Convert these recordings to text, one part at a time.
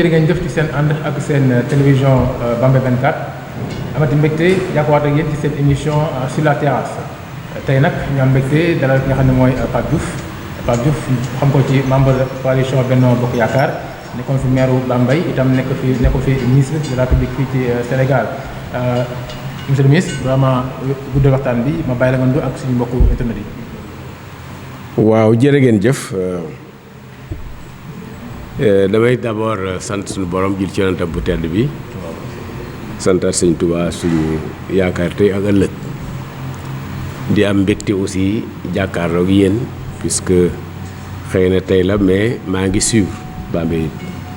jërë ngeen jëf ci seen ànd ak seen télévision Bambey 24 amati mbégte jàkkaarloo ak yéen ci seen émission sur la terrasse tey nag ñu am mbégte dalal ki nga xam ne mooy Pape Diouf xam ko ci membre de coalition Benno Bokk Yaakaar nekkoon fi maire Bambey itam nekk fi ministre de la République fii ci Sénégal monsieur le ministre vraiment guddal waxtaan bi ma bàyyi la nga ndu ak suñu mbokku internet yi. waaw jërë ngeen jëf. damay d'abord sant suñu borom jul ci yonentam bu tedd bi santaat sëñ Tuubaa suñu yaakaar tey ak ëllëg di am mbégte aussi jàkkaarloo ak yéen puisque xëy na tey la mais maa ngi suivre Bambey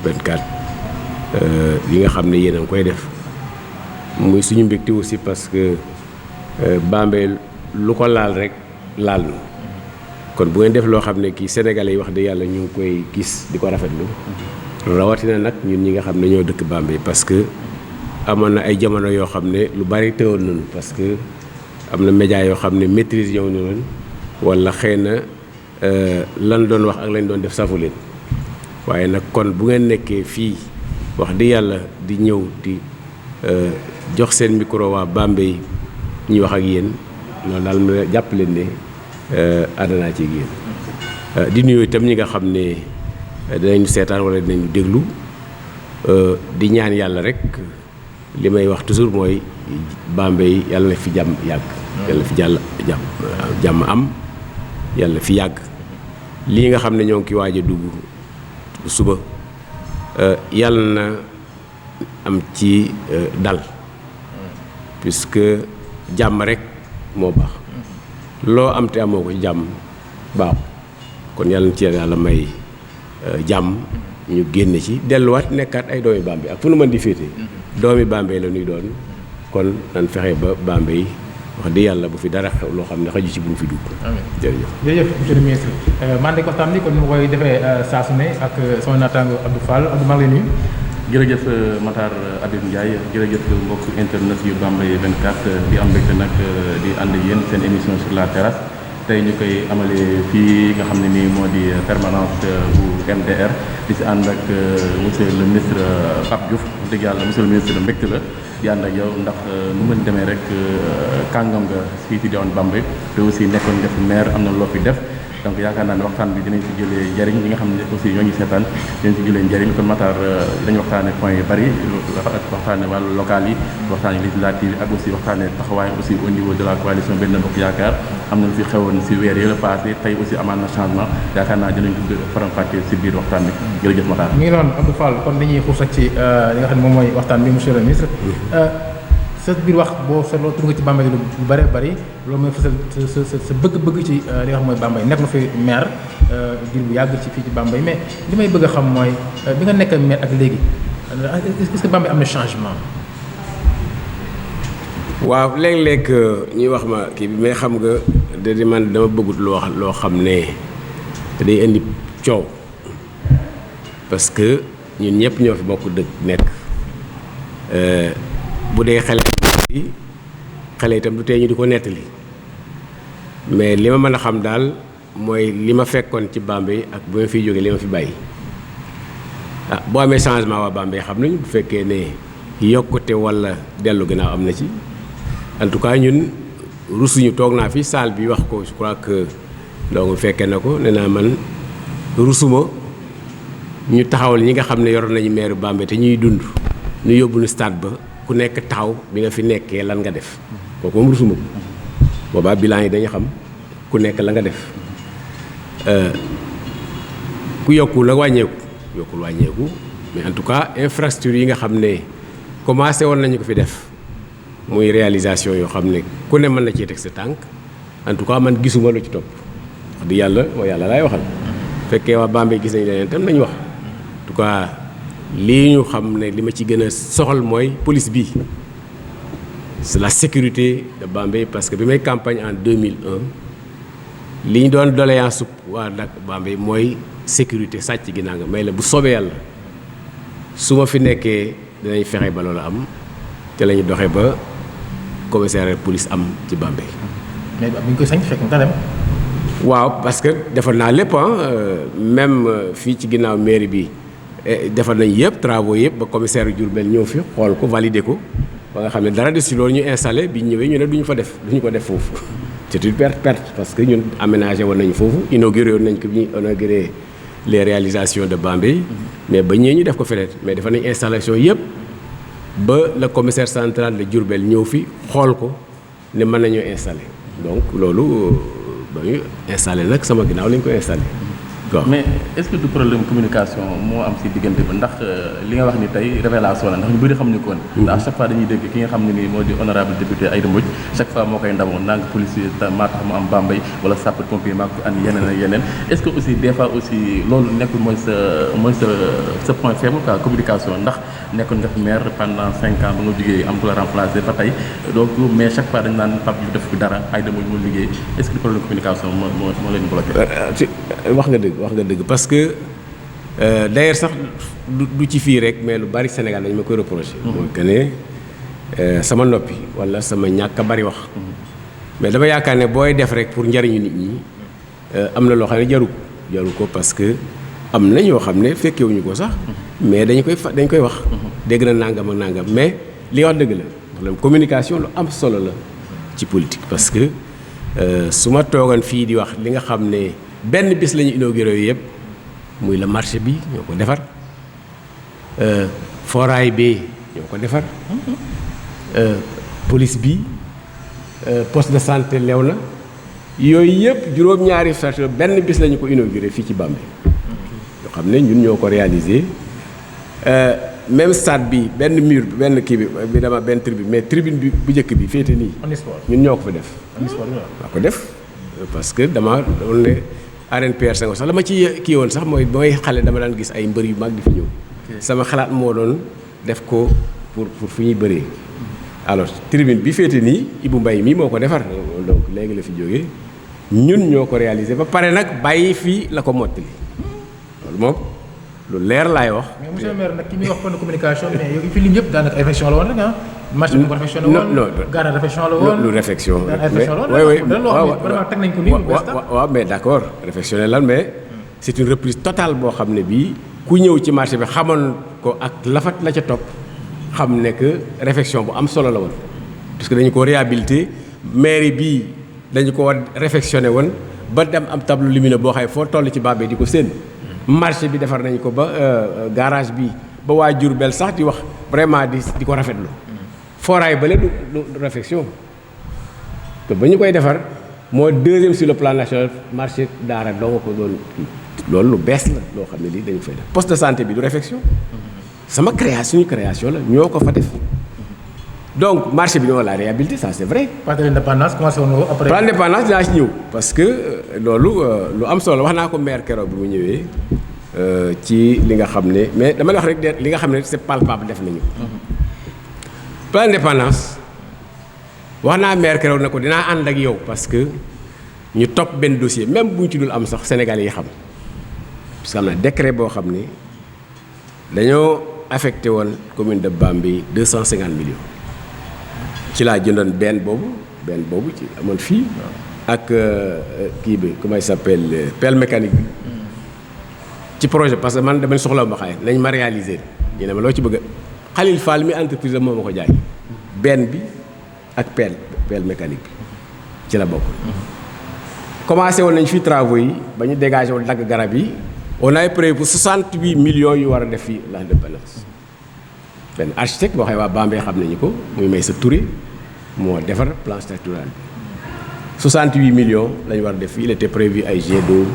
24 yi nga xam ne yéen a ngi koy def muy suñu mbégte aussi parce que Bambey lu ko laal rek laal na kon bu ngeen def loo xam ne kii sénégalais yi wax dëgg yàlla ñu ngi koy gis di ko rafetlu rawatina nag ñun ñi nga xam ne ñoo dëkk Bambey parce que amoon na ay jamono yoo xam ne lu bari teewoon nañu parce que am na média yoo xam ne maîtrise yow ñu woon wala xëy na lan doon wax ak lañ doon def safu leen waaye nag kon bu ngeen nekkee fii wax dëgg yàlla di ñëw di jox seen micro waa Bambey ñuy wax ak yéen loolu daal ma jàpp leen ne àndanaa ci yéen di nuyu itam ñi nga xam ne dinañu seetaan wala dinañu déglu di ñaan yàlla rek li may wax toujours mooy Bambey yàlla na fi jàmm yàgg yàlla na fi jàmm am yàlla na fi yàgg lii nga xam ne ñoo ngi ki waaj a dugg suba yàlla na am ci dal puisque jàmm rek moo baax loo am te amoo ko ci jàmm baaxu kon yàlla na ci yàlla may jàmm ñu génn ci delluwaat nekkaat ay doomi Bambey ak fu nu mën di féete doomi Bambey la ñuy doon kon nan fexe ba Bambey wax di yàlla bu fi dara xew loo xam ne xaju ci bu ñu fi dugg. amiin jërëjëf monsieur le ministre man de waxtaan bi kon ni ma koy defee saa su ne ak sama naataango Abdou Fall Abdou maa ngi lay nuyu. jërëjëf Matar Habib Ndiaye jërëjëf mbokk internet yu Bambey 24 di am mbégte nag di ànd ak yéen seen émission sur la terrasse tey ñu koy amalee fii nga xam ne nii moo di permanence bu MDR di si ànd ak monsieur le ministre Pape Diouf dëgg yàlla monsieur le ministre mbégte la di ànd ak yow ndax nu mën demee rek kàngam nga fii ci diwaan Bambey te aussi nekkoon nga fi maire am na loo fi def donc yaakaar naa ne waxtaan bi dinañ ci jëlee njëriñ ñi nga xam ne aussi ñoo ngi seetaan dinañ ci jëlee njëriñ kon Matar dañu waxtaane point yu bari waxtaane wàllu local yi waxtaane législative yi ak aussi waxtaane taxawaay aussi au niveau de la coalition Benno Bokk Yaakaar am na lu fi xewoon si weer yi la passé tey aussi amaan na changement yaakaar naa dinañ ko faram-fàccee si biir waxtaan bi jërëjëf Matar. mi ngi noonu Abdou Fall kon dañuy xuus ci li nga xam ne moom mooy waxtaan bi monsieur le ministre sa biir wax boo seetloo tur nga ci Bambey lu bëree bëri loolu mooy fësal sa bëgg-bëgg ci li nga xam mooy Bambey nekk na fi maire ngir bu yàgg ci fii ci Bambey mais li may bëgg a xam mooy bi nga nekk maire ak léegi est-ce que Bambey am na changement. waaw léeg-léeg ñuy wax ma kii bi mais xam nga da man dama bëggut loo xam ne day indi coow parce que ñun ñëpp ñoo fi bokk dëkk nekk. bu dee xale itam du tee ñu di ko nettali mais li ma mën a xam daal mooy li ma fekkoon ci Bambey ak bu ma fiy jógee li ma fi bàyyi boo amee changement waa Bambey xam nañu bu fekkee ne yokkute walla dellu ginnaaw am na ci en tout cas ñun rusuñu toog naa fi salle bi wax ko je crois que donc fekkee na ko nee naa man rusuma ñu taxawal ñi nga xam ne yoroon nañu maire Bambey te ñuy dund ñu yóbbu nu stade ba ku nekk taxaw bi nga fi nekkee lan nga def kooku moom rusuma ko boobaa bilan yi dañu xam ku nekk la nga def ku yokkul la yokkul wàññeeku mais en tout cas infrastructure yi nga xam ne commencé woon nañu ko fi def muy réalisation yoo xam ne ku ne mën na cee teg sa tànk en tout cas man gisuma lu ci topp wax di yàlla mooy yàlla laay waxal fekkee waa Bambey gis nañu leneen tam nañu wax en tout cas lii ñu xam ne li ma ci gën a soxal mooy police bi c'est la sécurité de Bambey parce que bi may campagne en 2001 li ñu doon doléance waa dak Bambey mooy sécurité sàcc gi naa nga may la bu soobee yàlla su ma fi nekkee dinañ fexe ba loolu am te la ñu doxee ba commissariat police am ci Bambey. mais bu ñu koy sañ fekk nga dem. waaw parce que defoon naa lépp même fii ci ginnaaw mairie bi defar nañ yëpp travaux yëpp ba commissaire Diourbel ñëw fi xool ko valider ko ba nga xam ne dara des si loolu ñu installé bi ñëwee ñu ne duñu ko def foofu c'est une perte parce que ñun aménagé woon nañu foofu inauguré woon nañ ko bi ñuy inauguré les réalisations de Bambey mais ba ñëwee ñu def ko feneen mais dafa nañ installation yëpp ba le commissaire central de Diourbel ñëw fi xool ko ne mën nañoo installé donc loolu ba ñu installé nag sama ginnaaw lañ ko installé. mais est-ce que du problème communication moo am si diggante ba ndax li nga wax ni tey révélation la ndax ñu bëri xamuñu ko woon. ndax à chaque fois dañuy dégg ki nga xam ne nii moo di honorable député Aïda Mbodj chaque fois moo koy ndamoo nang policier maa tax mu am Bambey wala sapeur pompier maa ko andi yeneen ak yeneen est-ce que aussi des fois aussi loolu nekkul mooy sa point faible quoi communication ndax nekkoon nga fi maire pendant 5 ans ba nga jógee am ko la remplacer ba tey donc mais chaque fois dañu naan Pape Diouf def fi dara Aïda Mbodj moo liggéey est-ce que problème communication moo leen bloqué. wax nga dëgg parce que d'ailleurs sax du ci fii rek mais lu bari Sénégal dañu ma koy reproché. mooy que ne sama noppi walla sama ñàkk a bari wax. mais dama yaakaar ne booy def rek pour njariñu nit ñi am na loo xam ne jaru ko parce que am na ñoo xam ne fekkewuñu ko sax. mais dañ koy wax. dégg na nangam ak nangam mais li wax dëgg la problème communication lu am solo la ci politique parce que su ma toogoon fii di wax li nga xam ne. benn bis la ñu inauguré yooyu yëpp muy la marché bi ñoo ko defar foraay bi ñoo ko defar police bi poste de santé lew na yooyu yëpp juróom-ñaari station benn bis la ñu ko inauguré fii ci Bambey yoo xam ne ñun ñoo ko réalisé même stade bi benn mur benn kii bi dama benn tribune mais tribune bi bu njëkk bi féete nii ñun ñoo ko fa def waa ko def parce que dama doon ne arène Pierre Senghor sax la ma ci kii woon sax mooy xale dama daan gis ay mbër yu mag di fi ñëw sama xalaat moo doon def ko pour fu ñuy bëree alors tribune bi féete nii Ibou Mbaye mii moo ko defar donc léegi la fi jógee ñun ñoo ko réalisé ba pare nag bàyyi fii la ko mottali loolu moom lu leer laay wax. mais monsieur le maire nag ki muy wax kon communication mais yow fi lim yëpp daanaka ay réflexion la woon rek ah. marché bi ko réflexion la woon. gaara réflexion la woon lu réflexion. teg nañ ko nii lu bees waaw mais d'accord réflexionné lan mais c'est une reprise totale boo xam ne bii ku ñëw ci marché bi xamoon ko ak lafat la ca topp xam ne que réflexion bu am solo la woon parce que dañu ko réhabilité mairie bii dañu ko réfectionné woon ba dem am tableau lumineux boo xay foo toll ci Bambey di ko séen marché bi defar nañ ko ba garage bi ba waa Diourbel sax di wax vraiment di ko rafetlu foraay bale du réflexion te ba ñu koy defar moo deuxième sur le plan national marché daara doo nga ko doon kii loolu lu bees la loo xam ne lii dañu fay def poste de santé bi du réflexion sama suñu création la ñoo ko fa def donc marché bi ñoo la réhabilité ça c'est vrai. plan d'indépendance commencé woon nga après. plan d'indépendance dinaa ci ñëw parce que loolu lu am solo wax naa ko maire keroog bi mu ñëwee ci li nga xam ne mais dama la wax rek li nga xam ne c'est palpable def nañu plan d'indépendance wax naa maire keroog ne ko dinaa ànd ak yow parce que ñu topp benn dossier même bu ñu ci dul am sax Sénégalais yi xam parce que am na décret boo xam ne dañoo affecté woon commune de Bambey 250 millions ci laa jëndoon benn boobu ci amoon fii ak kii bi comment il s'appelle pelle mécanique bi ci projet parce que man dama soxla ma xaay nañ ma réaliser ñu ne ma loo ci bëgg Khalil Fall mi entreprise la moo ma ko jaay benn bi ak pelle mécanique bi ci la bokk commencé woon nañ fii travaux yi ba ñu dégagé woon dagg garab yi on avait prévu pour 68 millions yu war a def fii l'indépendance benn architecte boo xam ne waa Bambey xam nañu ko muy Maysa Touré moo defar plan structural bi 68 millions la ñu war a def fii il était prévu ay jet d'eau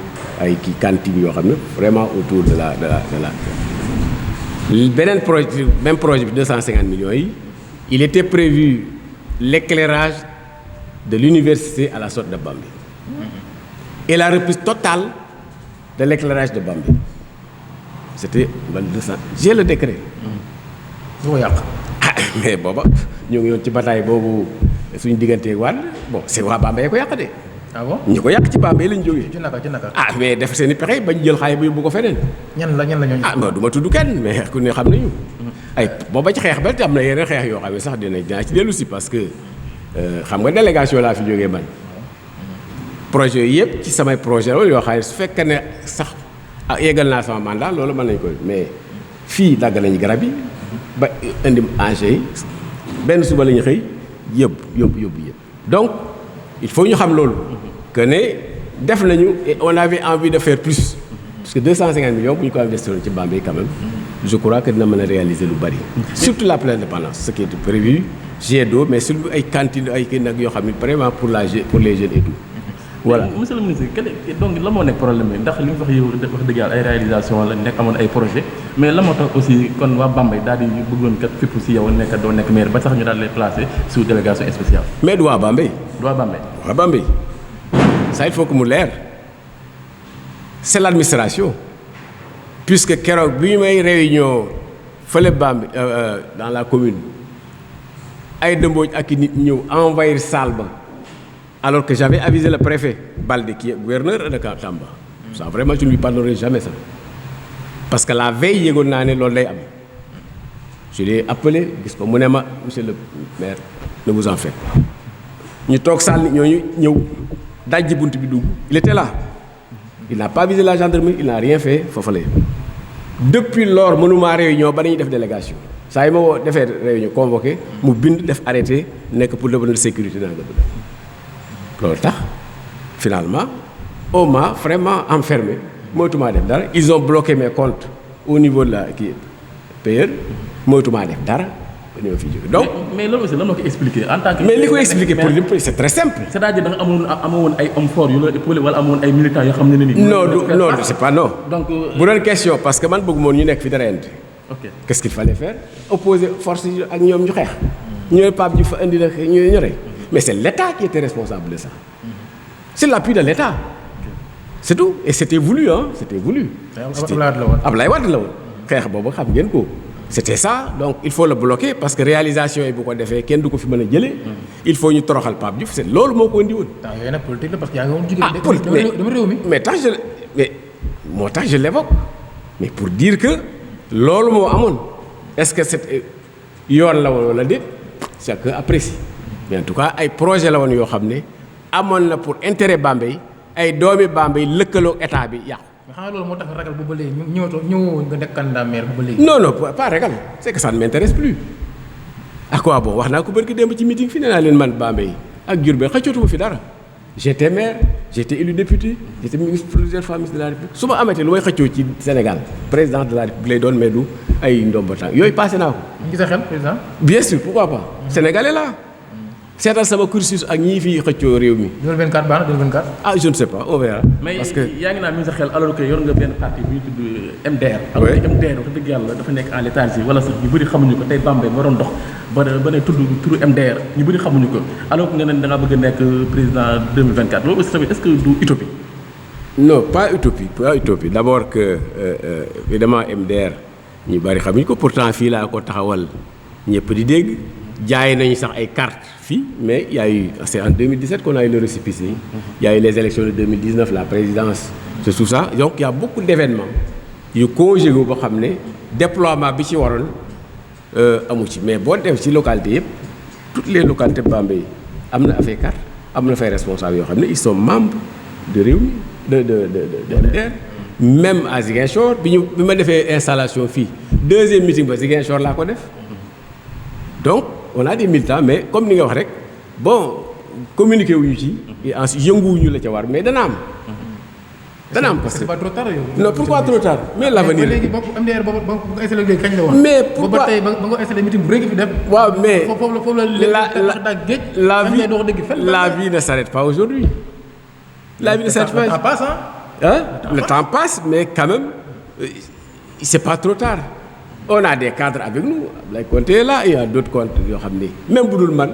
ay kii cantine yoo xam ne vraiment autour de la beneen projet même projet bi 250 millions yi il était prévu l'éclairage de l'université à la sortie de Bambey et la reprise totale de l'éclairage de Bambey c'était 200 j'ai le décret. du ko yàq. mais booba ñoo ngi yoon ci bataille boobu suñu digganteeg Wade bon c'est waa Bambey ko yàq de. ah bon ñu ko yàq ci Bambey lañ jógee. ci naka. ah mais def seen i pexe bañ jël xaalis bu yóbbu ko feneen. ñan la ñooñu. ah non du ma tudd kenn mais ku ne xam nañu. ay booba ci xeex ba te am na yeneen xeex yoo xam ne sax dinaa ci dellu si parce que xam nga délégation laa fi jógee man. projet yooyu yëpp ci samay projet la yoo xam ne su fekkee ne sax yeggal naa sama mandat loolu mën nañu ko mais fii dagg nañu garab yi ba indi engins yi benn suba la ñu xëy yóbbu yëpp donc il faut ñu xam loolu que ne def nañu et on avait envie de faire plus parce que 250 millions bu ñu ko investir ci Bambey quand même je crois que dina mën a réaliser lu bari surtout la pleine dépendance ce qui est prévu jet d'eau mais surtout ay cantines ay kii nag yoo xam ne vraiment pour les jeunes et tout voilà. monsieur le ministre donc la moo nekk problème bi ndax li nga wax yow wax dëgg yàlla ay réalisation la nekk amoon ay projet mais la moo tax aussi kon waa Bambey daal di bëggoon kat fépp si yow nekk doo nekk maire ba sax ñu daal lay placer sous délégation spéciale. mais du waa Bambey. waa Bambey ça il faut que mu leer c'est l'administration puisque keroog bi ñu may réunion fële Bambey dans la commune ay dëmbooj ak i nit ñëw envahir salle ba alors que j'avais avisé le préfet Baldé qui est gouverneur de Tamba ça vraiment je ne lui pardonnerai jamais ça parce que la veille yéegoon naa ne loolu lay am je l'ai appelé gis ko mu ne ma monsieur le maire ne vous en faites ñu toog salle nit ñooñu ñëw dajji bunt bi dugg il était là il n'a pas visé la gendarmerie il n'a rien fait foofu la depuis lors mënumaa réunion ba dañuy def délégation saa yi ma woo defee réunion convoqué mu bind def arrêté nekk pour le sécurité dans le loolu tax finalement on m'a vraiment enfermé moytumaa def dara ils ont bloqué mes comptes au niveau de la kii payeur moytumaa def dara ñoo fi jóge donc mais loolu aussi lan moo ko expliquer en tant que. mais li ko expliquer pour li c'est très simple. c'est-à-dire da nga amoon ay hommes forts yu la épaulé wala amoon ay militants yoo xam ne nii. non c'est pas non. donc bu doon question parce que man bëgg moon ñu nekk fi dara indi. ok qu'est-ce qu'il fallait faire opposer force yi ak ñoom ñu xeex. ñooy Pape Diouf fa indi nag ñu ñore mais c'est l'État qui était responsable de ça. c'est l'appui de l'État. c'est tout et c'était voulu hein c'était voulu. Ablaye Wade la woon. xeex boobu xam ngeen ko. c'était ça donc il faut le bloquer parce que réalisation yi bu ko defee kenn du ko fi mën a jëlee. il faut ñu toroxal Pape Diouf c'est loolu moo ko indi woon. temps yooyu nag politique la parce que yaa ngi woon jigéen dama réew mi. mais moo tax je l'évoque mais pour dire que loolu moo amoon est-ce que c'est yoon la woon wala déet chacun apprécie mais en tout cas ay projet la woon yoo xam ne amoon na pour intérêt Bambey ay doomi Bambey lëkkaloo état bi yàqu. mais xanaa loolu moo tax ragal bu ba léegi ñëwoo nga nekk candidat maire bu ba léegi. non pas ragal c'est que ça ne m'intéresse plus à quoi bon wax naa ko barki démb ci meeting fi nee naa leen man Bambey ak Diourbel xëccootuma fi dara j'étais maire j'étais élu député j'étais ministre plusieurs fois ministre de la République su ma amatee lu may xëccoo ci Sénégal président de la République lay doon mais du ay ndombo tànk yooyu passé naa ko. ngi sa xel président. bien sûr pourquoi pas. Sénégalais là. seetal sama cursus ak ñii fii xëccoo réew mi. 2024 baax na 2024. ah je ne sais pas on verra. parce que yaa ngi naan mi sa xel alors que yor nga benn parti bu ñu tudd MDR. alors que MDR wax dëgg yàlla dafa nekk en léthargie wala sax ñu bëri xamuñu ko tey Bambey moo doon dox ba ne tudd turu MDR ñu bëri xamuñu ko alors que nga ne da ngaa bëgg a nekk président 2024 loolu aussi tamit est-ce que du utopie. non pas utopie d'abord que évidemment MDR ñu bëri xamuñu ko pourtant fii laa ko taxawal ñëpp di dégg. jaay nañu sax ay cartes fii mais il y a eu c'est en 2017 qu'on a eu le récépissé. Il y a eu les élections de 2019 la présidence c'est tout ça donc il y a beaucoup d'événements yu conjugué boo xam ne déploiement bi ci waroon amu ci mais boo def ci localité yëpp toutes les localités Bambey am na affaire carte am na fay responsables yoo xam ne ils sont membres de Rewmi de MDR même à Ziguinchor bi ma defee installation fii deuxième meeting ba Ziguinchor laa ko def donc on a des militants mais comme ni nga wax rek bon communiqué wuñu ci yënguwuñu la ca war mais dana am parce que c'est pas trop tard yow. non pourquoi trop tard mais l'avenir ba léegi ba MDR ba nga installé léegi kañ la woon. mais pourquoi ba tey ba nga installé meeting bu rëy nga fi def. waaw mais foofu la vie ne s'arrête pas aujourd'hui la vie ne s'arrête pas. Le temps passe le temps passe mais quand même c'est pas trop tard. On a des cadres avec nous Ablaye Konté est là il y a d'autres comptes yoo xam ne même bu dul man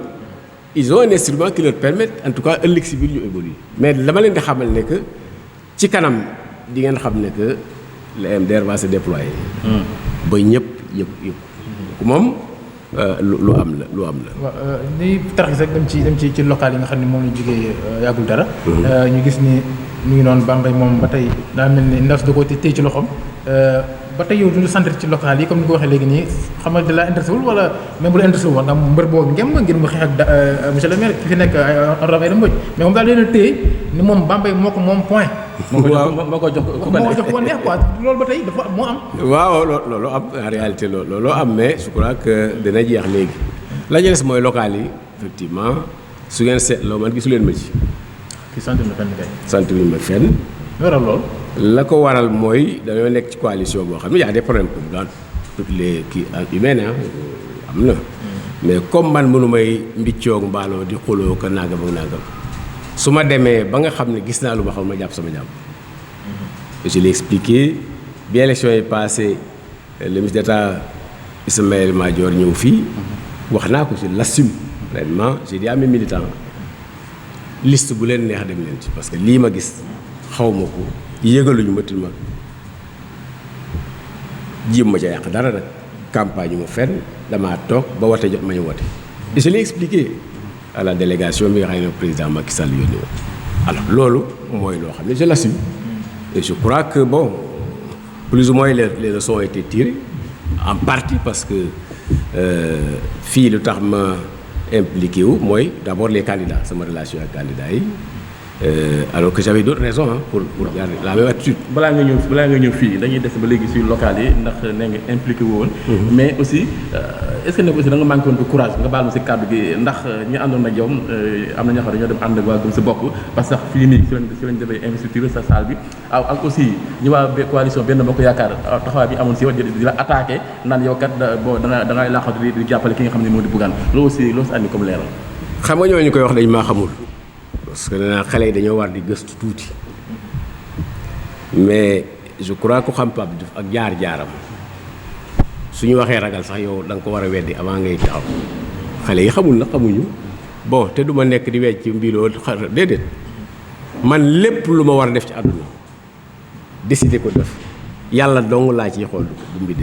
ils ont un instrument qui leur permet en tout cas ëllëg si biir ñu évoluer mais dama leen di xamal ne que ci kanam di ngeen xam ne que le MDR va se déployer. ba ñëpp yëpp moom lu am la. waaw ni tarxis rek dem ci local yi nga xam ne moom la jógee yàggul dara. ñu gis ni mu ngi noonu Bambey moom ba tey daa mel ni ndaw si da koo téye ci loxoom. ba tey yow duñu centre ci local yi comme ni ko waxee léegi nii xam nga da la intéressé wul wala même bu la intéressé wul nga am mbër boobu ngem ngir mu xeex ak monsieur le maire ki fi nekk Honorable Aïda Mbodj mais moom daal leen a téye ni moom Bambey moo ko moom point. moo ko jox ko neex quoi loolu ba tey dafa moo am. waaw loolu am en réalité loolu am mais je crois que dina jeex léegi la ñu des mooy local yi effectivement su ngeen seetloo man gisu leen ma ci. ki sant na fenn kay. sant nañu ma fenn. waral lool. la ko waral mooy dañoo nekk ci coalition boo xam ne y a des problèmes comme dans toutes les kii humaines am na. mais comme man mënu may mbiccoog mbaaloo di xuloo ko nangam ak nangam su ma demee ba nga xam ne gis naa lu ma xam ma jàpp sama jàpp. je l'ai expliqué bi élection yi passé le ministre d'État Ismaël Madior ñëw fii. wax naa ko je l'assume pleinement j'ai dit à mes militants liste bu leen neex dem leen ci parce que lii ma gis xaw ma ko yëgaluñu ma til ma jéem ma ca yàq dara nag campagne yu ma fenn damaa toog ba wote jot ma ñu wote et je l'ai expliqué à la délégation bi nga xam ne président Macky Sall yónni woon alors loolu mooy loo xam ne je l'assume et je crois que bon plus ou moins les leçons ont été tirées en partie parce que fii lu tax ma impliqué wu mooy d'abord les candidats sama relation ak candidats yi alors que j'avais d'autres raisons pour garder la même attitude. balaa nga ñëw fii dañuy des ba léegi si local yi ndax nee nga impliqué woon. mais aussi est-ce que ne aussi da nga manqué woon de courage nga baal ma si kàddu gi ndax ñi àndoon ak yow am na ñoo xam ne dañoo dem ànd ak waa Gëm sa bopp parce que fii nii si lañ defee investiture sa salle bi ak aussi ñi waa coalition Benno Bokk Yaakaar taxawaay bi amoon si yow di la attaqué naan yow kat bon da ngay laaxatu di jàppale ki nga xam ne moo di Bougane loolu aussi loo si andi comme leeral. xam nga ñooñu koy wax dañ maa xamul. parce que danaa xale yi dañoo war di gëstu tuuti mais je crois que xam Pape Diouf ak jaar-jaaram su ñu waxee ragal sax yow da nga ko war a weddi avant ngay taxaw xale yi xamul na xamuñu bon te du ma nekk di wecc ci mbiroo déedéet man lépp lu ma war a def ci àdduna décider ko def yàlla dong laa ciy xool du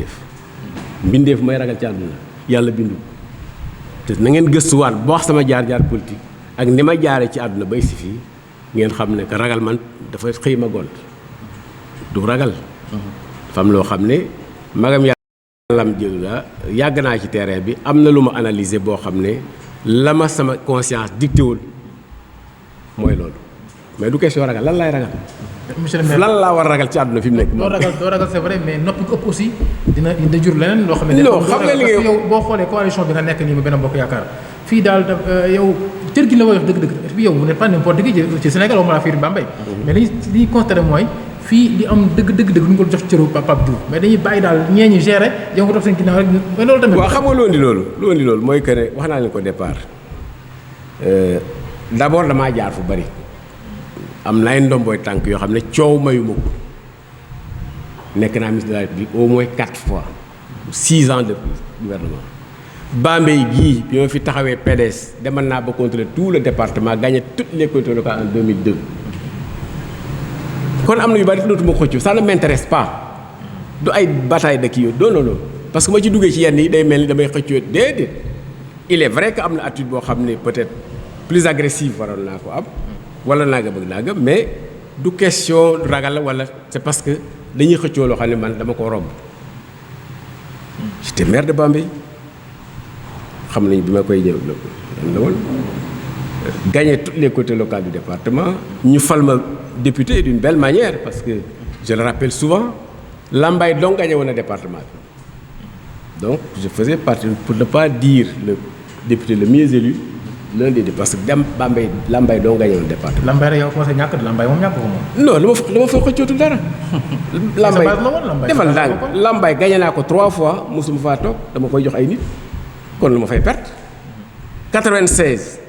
mbindeef may ragal ci àdduna yàlla bindu te na ngeen gëstuwaat ba wax sama jaar-jaar politique ak ni ma jaaree ci àdduna bay si fii ngeen xam ne que ragal man dafa xëy ma gont du ragal. dafa am loo xam ne magam yàllam jël la yàgg naa ci terrain bi am na lu ma analyser boo xam ne la ma sama conscience dictéwul mooy loolu mais du question ragal lan laay ragal. monsieur le maire lan laa war a ragal ci àdduna fi mu nekk. doo ragal c'est vrai mais noppi ko ëpp aussi dina jur leneen loo xam ne. non xam nga li ngay yow boo xoolee coalition bi nga nekk nii mu Benno Bokk Yaakaar fii daal yow cër gi la koy wax dëgg-dëgg yow vous n'êtes pas n'importe qui ci Sénégal waxuma la fii Bambey. mais li ñuy constaté mooy fii li am dëgg du ñu ko jox cëru Pape Diouf mais dañuy bàyyi daal ñee ñi gérer yow nga toog seen ginnaaw rek mais loolu tamit. waaw xam nga lu andi loolu mooy que ne wax naa leen ko départ d'abord damaa jaar fu bari. am na ay ndomboy tànk yoo xam ne coow mayu ma ko nekk naa ministre de la République au moins 4 fois 6 ans de gouvernement Bambey gii bi ma fi taxawee PDS demal naa ba contrôler tout le département gagné toutes les collectivités locales en 2002 kon am na yu bari dootuma xëccoo ça ne m'intéresse pas du ay bataille de kii yooyu non parce que ma ci duggee ci yenn yi day mel ni damay xëccoo déedéet il est vrai que am na attitude boo xam ne peut-être plus agressive waroon naa ko am wala naaga bëgg naaga mais du question ragal wala c'est parce que dañuy xëccoo loo xam ne man dama ko romb j'étais maire de Bambey xam nañu bi ma koy ñëw la woon gagné toutes les côtés locales du département ñu fal ma député d'une belle manière parce que je le rappelle souvent Lambaye donc gagné woon na département bi donc je faisais partie pour ne pas dire le député le mieux élu l'un des deux parce que dem Bambey Lambaye doo gagné woon département. Lambaye rek yow commencé ñàkk Lambaye moom ñàkk ko moom. non dama fa xëccootul dara. Lambaye defal ndànk Lambaye gagné naa ko 3 fois mosuma faa toog dama koy jox ay nit kon lu ma fay perte. 96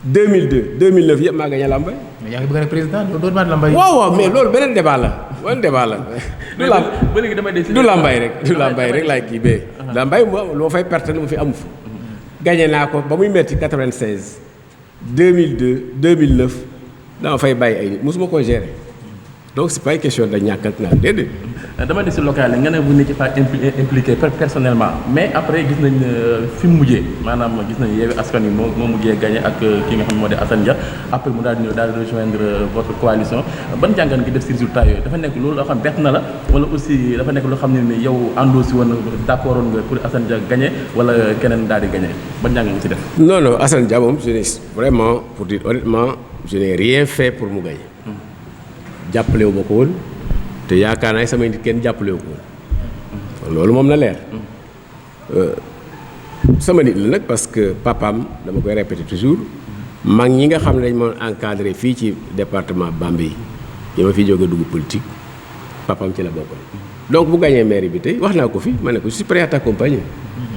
2002 2009 yëpp maa gagné Lambaye. mais yaa ngi bëgg a nekk président doo maa Lambaye. waaw mais loolu beneen débat la du Lambaye rek laay kii bee. Lambaye lu ma fay perte lu ma fi amu fa. gagné naa ko ba muy metti 96 2002 2009 dama fay bàyyi ay nit mosuma koo gérer donc c'est pas une question de ñàkk ak naan déedéet. dama des si local yi nga ne vous n'étiez pas impliqué personnellement mais après gis nañ fi mu mujjee maanaam gis nañ Yewwi Askan Wi moo mujjee gagné ak ki nga xam ne moo di Assane Dia après mu daal di ñëw daal di rejoindre votre coalition ban jàngat nga def si résultat yooyu dafa nekk loolu loo xam bett na la wala aussi dafa nekk loo xam ne ni yow àndoo si woon d'accord woon nga pour Assane Dia gagné wala keneen daal di gagné ban jàngat nga si def. non Assane Dia moom je n'ai vraiment pour dire honnêtement je n'ai rien fait pour mu gagner. jàppale wu ma ko woon te yaakaar naa samay nit kenn jàppale wu ko woon loolu moom na leer sama nit la nag parce que papaam dama koy répéter toujours mag ñi nga xam ne dañ ma encadré fii ci département Bambey yi ma fi jóge dugg politique papaam ci la bokkoon donc bu gagné mairie bi tey wax naa ko fi ma ne ko je suis prêt à t'accompagner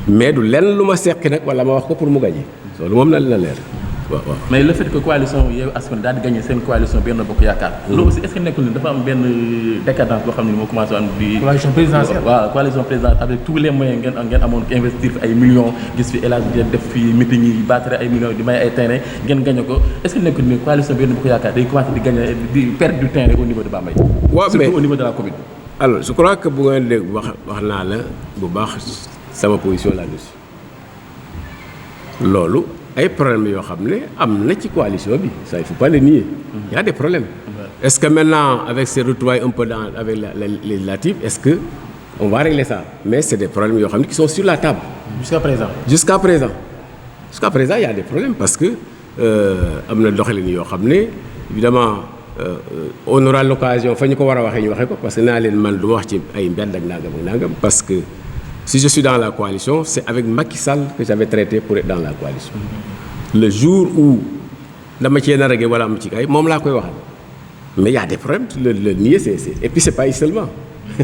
mais du lenn lu ma seqi nag wala ma wax ko pour mu gagné loolu moom na leer. waaw mais le fait que coalition Yewwi Askan Wi daal di gagné seen coalition Benno Bokk Yaakaar. loolu aussi est-ce que nekkul ni dafa am benn décadence boo xam ne moo commencé am di. coalition présidentielle waaw coalition présidentielle avec tous les moyens ngeen amoon ko investir fi ay millions gis fi El Hadj Dia def fi meeting yi battre ay millions di may ay terrain ngeen gagné ko est-ce que nekkul ni coalition Benno Bokk Yaakaar day commencé di gagné di perdre du terrain au niveau de Bambey. waaw mais surtout au niveau de la commune. alors je crois que bu ngeen dégg wax naa la bu baax sama position là-dessus loolu. ay problèmes yoo xam ne am na ci coalition bi ça il faut pas le nier. Il y a des problèmes. Est-ce que maintenant avec ces retrouvailles un peu avec les législatives est-ce que on va régler ça mais c'est des problèmes yoo xam ne qui sont sur la table. jusqu'à présent il y a des problèmes parce que am na doxalin yoo xam ne évidemment on aura l'occasion fa ñu ko war a waxee ñu waxee ko parce que naa leen man du ma wax ci ay mbedd ak nangam parce que. Si je suis dans la coalition, c'est avec Macky Sall que j'avais traité pour être dans la coalition. Le jour où dama cee nar a gën wala am ci kay moom laa koy waxal mais il y a des problèmes le nier c'est et puis c'est pas seulement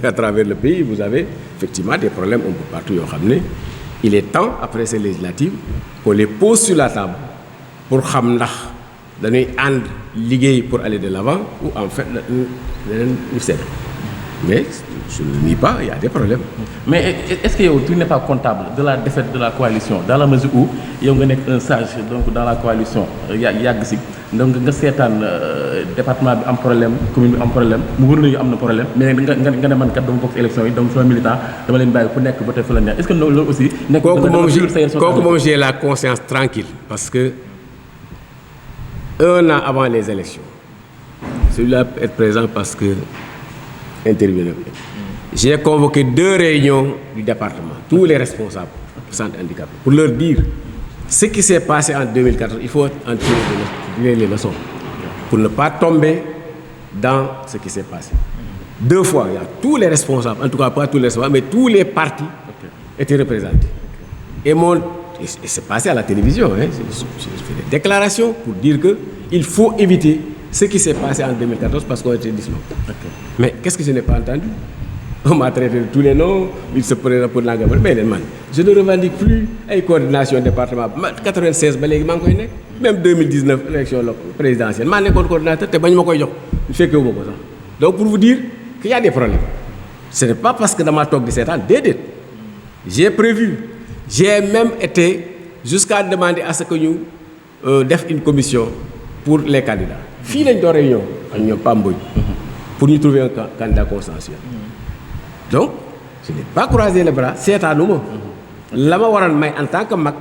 à travers le pays vous avez effectivement des problèmes un peu partout yoo xam ne il est temps après ces législatives qu'on les pose sur la table pour xam ndax dañuy ànd liggéey pour aller de l'avant ou en fait leneen ñu seet mais je ne nie pas il y a des problèmes. mais est-ce que yow tu n'es pas comptable de la défaite de la coalition dans la mesure où yow nga nekk un sage donc dans la coalition yàgg si donc nga seetaan département bi am problème commune bi am problème mu wër nañu am na problème mais nga ne man kat dama bokk élection yi donc sama militant dama leen bàyyi ku nekk ba tey fa la neex est-ce que loolu aussi. nekk kooku moom j'ai la conscience tranquille parce que 1 an avant les élections celui-là peut être présent parce que intervenir. J'ai convoqué 2 réunions du département, tous les responsables du centre handicapé, pour leur dire ce qui s'est passé en 2014, il faut en tirer les leçons pour ne pas tomber dans ce qui s'est passé. 2 fois, il y a tous les responsables, en tout cas pas tous les responsables, mais tous les partis étaient représentés. Et c'est passé à la télévision, hein, j'ai fait des déclarations pour dire qu'il faut éviter ce qui s'est passé en 2014 parce qu'on était disloqués. Mais qu'est-ce que je n'ai pas entendu? On m'a traité de tous les noms, il se prenait pour la gamme. Mais je ne revendique plus une coordination département. 96, même 2019, élection présidentielle, je suis coordinateur, donc pour vous dire qu'il y a des problèmes. Ce n'est pas parce que dans ma talk de 7 ans, j'ai prévu, j'ai même été jusqu'à demander à ce que nous fassions une commission pour les candidats. Fii lañ doon réunion ak ñoom Pamboy pour ñu trouver un candidat consensuel. Donc je n'ai pas croisé les bras seetaanuma la ma waroon may en tant que mag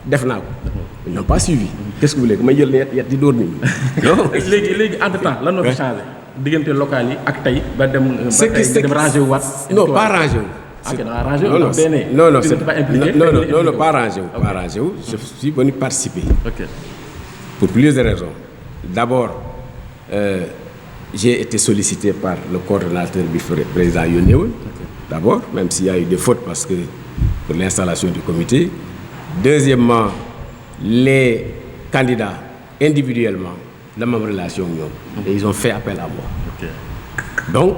def naa ko ils n'ont pas suivi. Qu'est-ce que vous voulez que may jël yet di dóor nit ñi non. léegi entre temps lan moo fi changé diggante local yi ak tey ba dem rangé wu waat. non pas rangé wu. Non, pas rangé wu. Je suis venu participer. Pour plusieurs raisons. D'abord, j'ai été sollicité par le coordonnateur du président Yonéo. D'abord, même s'il y a eu des fautes parce que pour l'installation du comité. Deuxièmement, les candidats individuellement, la même relation et ils ont fait appel à moi. Donc,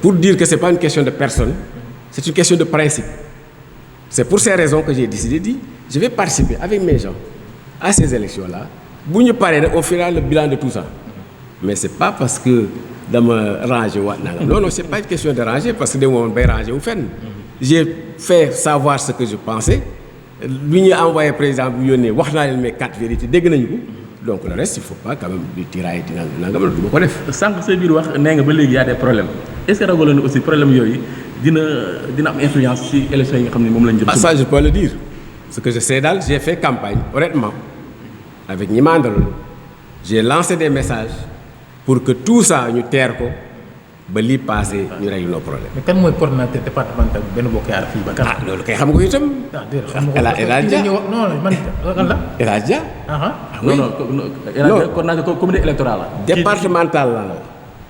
pour dire que ce n'est pas une question de personne, c'est une question de principe. C'est pour ces raisons que j'ai décidé de dire, je vais participer avec mes gens à ces élections-là. On fera le bilan de tout ça. Mais ce n'est pas parce que de me ranger. Non, ce n'est pas une question de ranger parce que de moi, je ranger ou faire. J'ai fait savoir ce que je pensais. Lui a envoyé le président Bouillonné, il a mes 4 vérités. donc le reste il faut pas quand même di tirailler di nangam du ma ko def. sànq sa biir wax nee nga ba léegi y a des problèmes est-ce que ragaloon aussi problème yooyu dina am influence ci élection yi nga xam ne moom lañ jëm. Ah ça je peux le dire ce que je sais daal j'ai fait campagne honnêtement avec ñi ma àndaloon j'ai lancé des messages pour que tout ça ñu teer ko ba lii passé ñu régler nos problèmes. mais kan mooy coordonnateur départemental benn bokk yaar fii ba kan. ah loolu kay xam nga ko itam. ah déedéet xam nga ko El Hadj Dia non man kan la. El Hadj Dia. non coordonnateur comité électoral la. départemental la la.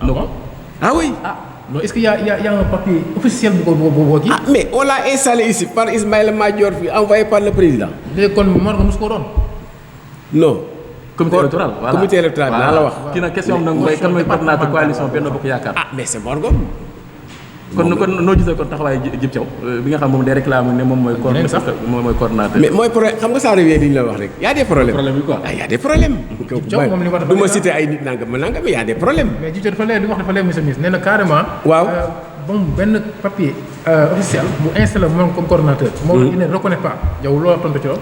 non ah oui. non est-ce que y a un papier officiel bu ko kii. ah mais on l'a installé ici par Ismaïla Madior Faye envoyé par le président. léegi kon mën nga mos ko doon. non. comité électoral voilà comité électoral bi la wax. kii nag question am nag mooy kan mooy coordonnateur coalition Benno Bokk Yaakaar. ah mais c'est Mor Ngom. kon noo gisee kon taxawaay Djib Thiaw bi nga xam moom day réclamer ne moom mooy. mooy coordonnateur. mais mooy problème xam nga saa revient li ñu la wax rek y a des problèmes. problème yi quoi ah y a des problèmes. Djib Thiaw moom li wax du ma citer ay nit nangam mais y a des problèmes. mais Djib Thiaw dafa leer li wax dafa leer monsieur le ministre nee na carrément. waaw bon benn papier officiel bu installé moom comme coordonnateur. moom il ne reconnaît pas yow loo tontu ci loolu.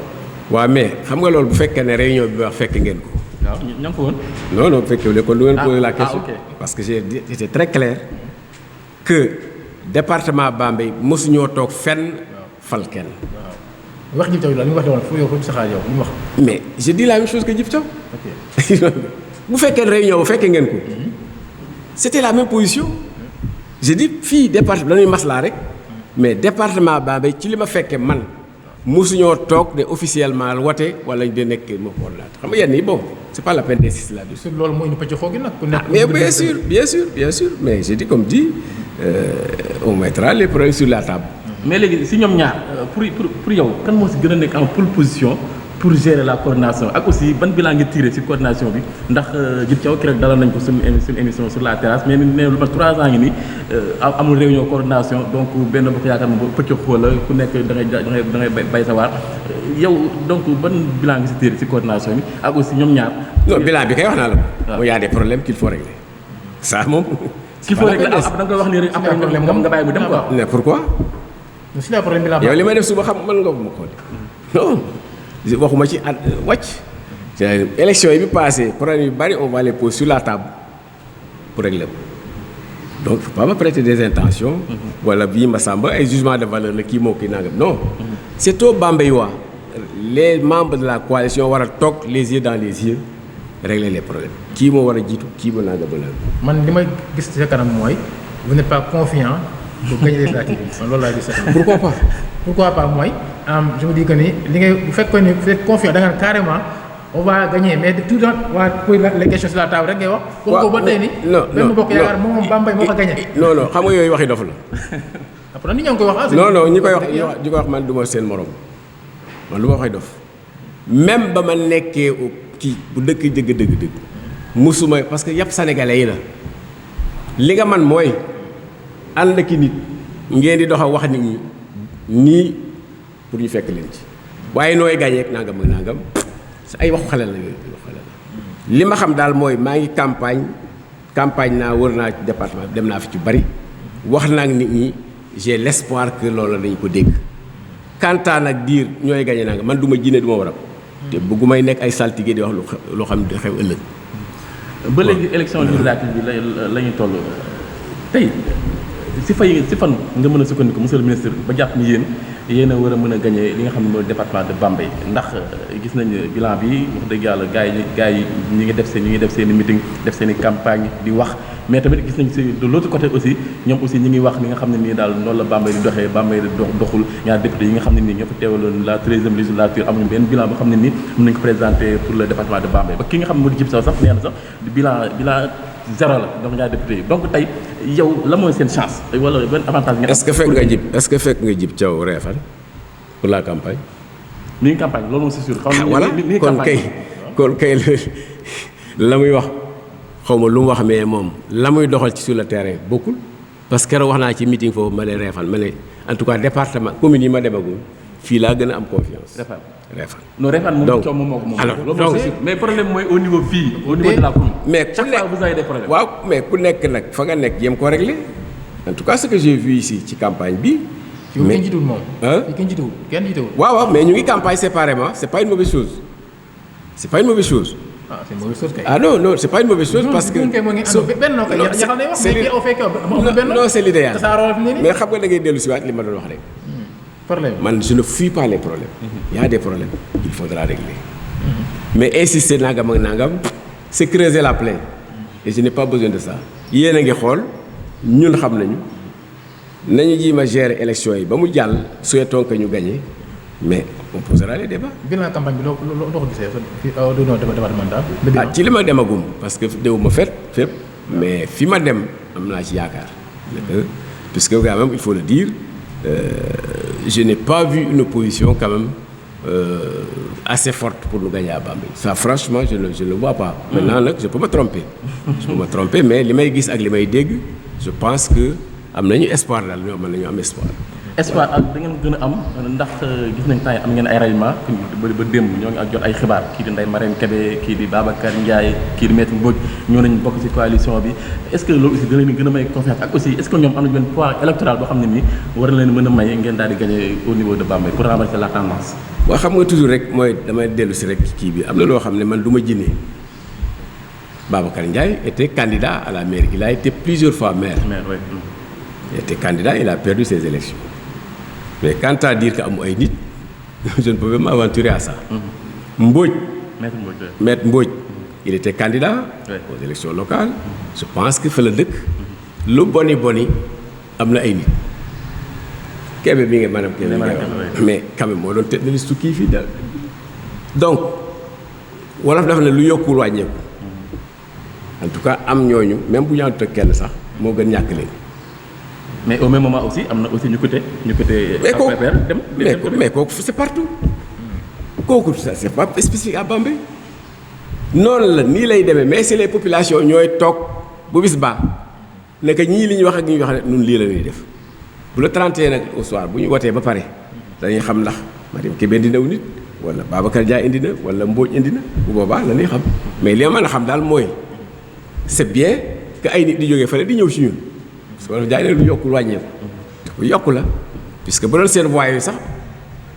waaw mais xam nga loolu bu fekkee ne réunion bi wax fekk ngeen ko. waaw ña nga ko woon. non non bu fekkee kon du ngeen poser la question. ok parce que j'étais très clair que département Bambey mosuñoo toog fenn fal kenn. wax Djib Thiaw la li mu wax woon fu yow fu mu saxaar yow li mu wax. mais je dis la même chose que Djib Thiaw. ok bu fekkee réunion bu fekkee ngeen ko. c'était la même position. je dis fii département dañuy maslaa rek mais département Bambey ci li ma fekkee man mosuñoo toog ne officiellement wote wala ñu de nekk moo coordonnateur xam nga yenn yi bon c'est pas la peine d'insister là-dessus. loolu mooy ñu pëcc xoo gi nag. ku nekk mais bien sûr mais je dis comme dit on mettra les problèmes sur la table. mais léegi si ñoom ñaar pour yow kan moo si gën a nekk en pole position pour gérer la coordination ak aussi ban bilan nga tiré si coordination bi ndax Djib Thiaw keroog dalal nañ ko suñu émission sur la terrasse mais nee lu ma 3 ans ngi nii amul réunion coordination donc benn bokk yaakaar moom pëcc xoola ku nekk da ngay bay sa waar yow donc ban bilan nga si tiré si coordination bi ak aussi ñoom ñaar. non bilan bi kay wax naa la. waaw y a des problèmes qu'il faut régler ça moom. qu'il faut régler da nga koy wax nii rek après nga bàyyi mu dem quoi. mais pourquoi. si la problème bi la yow li may def suba xam mën nga ko ma xool non waxuma ci at wàcc. c'est élection yi bi passé problème yu bari on va les poser sur la table pour régler ko donc faut pas me prêter des intentions. wala bii ma sàmba ay jugement de valeur la kii moo kii nangam non. c'est au Bambayois les membres de la coalition war a toog les yeux dans les yeux régler les problèmes kii moo war a jiitu kii moo nangam ba nangam. man li may gis ci sa kanam mooy vous n'êtes pas confiant pour gagner les législatives man loolu laa gis sa kanam. pourquoi pas mooy je me dis que ni li ngay bu fekkoon ni vous êtes confiant da nga carrément on va gagner mais tout le temps waa pour les questions sur la table rek ngay wax. waaw ba tey ni benn bokk yaakaar moom Bambey moo ko gagné. non non xam nga yooyu waxi dof la. après nit ñoo ngi koy wax. non ñi koy wax man du ma seen morom man lu ma waxee dof même ba ma nekkee kii bu dëkk dëgg musuma parce que yàpp sénégalais yi la li nga man mooy ànd ki nit ngeen di dox a wax nit ñi nii pour ñu fekk leen ci waaye nooy gagné ak nangam ay waxu xale la yooyu li ma xam daal mooy maa ngi campagne naa wër naa ci département dem naa fi ci bari wax naa ak nit ñi j'ai l'espoir que loolu dañ ko dégg kantaan ak diir ñooy gagné nangam man du ma jinne du ma warab te bëggu may nekk ay saltige di wax loo xam ne xew ëllëg. ba léegi élection législative bi la ñuy toll tey si fan nga mën a sukkandiku monsieur le ministre ba jàpp ni yéen a war a mën a gagné li nga xam ne mooy département de Bambey ndax gis nañ bilan bi wax dëgg yàlla gars yi ñi ngi def seen i meeting def seen i campagne di wax mais tamit gis nañ si de l'autre côté aussi ñoom aussi ñi ngi wax li nga xam ne nii daal noonu la Bambey di doxee Bambey doxul ñaar député yi nga xam ne nii ñoo fa teewaloon la 13e législature amuñu benn bilan boo xam ne nii mën nañu ko présenter pour le département de Bambey ba ki nga xam ne moo di Djib Thiaw sax nee na sax bilan zéro la donc ñaari député yi donc tey yow la mooy seen chance wala benn avantage nga. est-ce que fekk nga Djib Thiaw Réfane pour la campagne. mi ngi campagne loolu moom c'est sûr. xaw voilà kon kay la muy wax xaw ma lu mu wax mais moom la muy doxal ci sur le terrain bokkul parce que wax naa ci meeting foofu ma ne Réfane ma ne en tout cas département commune yi ma demagul fii laa gën a am confiance. Réfane non Réfane moom coow moom moo ko moom. alors donc mais problème mooy au niveau fii au niveau de la commune. mais chaque fois vous avez des problèmes. waaw mais ku nekk nag fa nga nekk yem ko régler en tout cas ce que j'ai vu ici ci campagne bi. mais kenn jiituwul moom. kenn jiituwul. waaw mais ñu ngi campagne séparément c'est pas une mauvaise chose Ah, c'est une mauvaise chose kay. Ah non, non, c'est pas une mauvaise chose parce que. non c'est l'idéal. tasaaroo fi mu ne nii. mais xam nga da ngay dellu si waat li ma doon wax rek. problème man je ne fuis pas les problèmes. Il y a des problèmes il faudra régler. mais insister nangam ak nangam c'est creuser la plaie. et je n'ai pas besoin de ça. yéen a ngi xool ñun xam nañu ji ma gérer élection yi ba mu jàll souhaitons que ñu gagné mais on posera les débats. bilan campagne bi loo ko gisee fii du départemental. ah ci li ma demagum parce que déwuma fépp mais fi ma dem am naa ci yaakaar. puisque quand même il faut le dire je n'ai pas vu une opposition quand même assez forte pour nous gagner à Bambey. Ça franchement je ne le vois pas. Maintenant nag je peux me tromper mais li may gis ak li may dégg je pense que am nañu espoir daal ñoo mën nañu am espoir. espoir ak da ngeen gën a am ndax gis nañ temps yi am ngeen ay rayement ba démb ñoo ngi ak jot ay xibaar kii di Ndeye Marème Kébé kii di Babacar Ndiaye kii di Maître Mbodj ñoo nañ bokk ci coalition bi est-ce que loolu aussi dina leen gën a may confiance ak aussi est-ce que ñoom am nañu benn poids électoral boo xam ne nii war na leen mën a may ngeen daal di gagner au niveau de Bambey pour renverser la tendance. waaw xam nga toujours rek mooy damay dellu si rek kii bi am na loo xam ne man du ma jinne Babacar Ndiaye était candidat à la mairie il a été plusieurs fois maire. Oui. Il était candidat il a perdu ses élections mais quant à dire que amu ay nit je ne peux pas m'aventurer à ça. Mbodj. Maître Mbodj. Il était candidat aux élections locales. Je pense que fa la dëkk. lu boni am na ay nit. Kébé bi nga maanaam Kébé mais quand même moo doon tête de liste kii fii daal. donc wolof dafa ne lu yokkul wàññeeku. en tout cas am ñooñu même bu ñu àndut ak kenn sax moo gën ñàkk leen. mais au même moment aussi am na aussi ñu côté. mais kooku c'est partout. kooku c'est pas spécifique à Bambey. noonu la nii lay demee mais c'est les populations ñooy toog bu bis baa ne que ñii li ñu wax ak ñi ñu wax ne ñun lii la ñuy def bu la 31 nag au soir bu ñu wotee ba pare dañuy xam ndax Mariam Kébé indi na wu nit wala Babacar Dia indi na wala Mbodj indi na bu boobaa la ñuy xam mais li ma mën a xam daal mooy c'est bien que ay nit di jógee fële di ñëw si ñun. parce que jaay ne lu yokkul wàññeeku lu yokku la puisque bu doon seen voix yooyu sax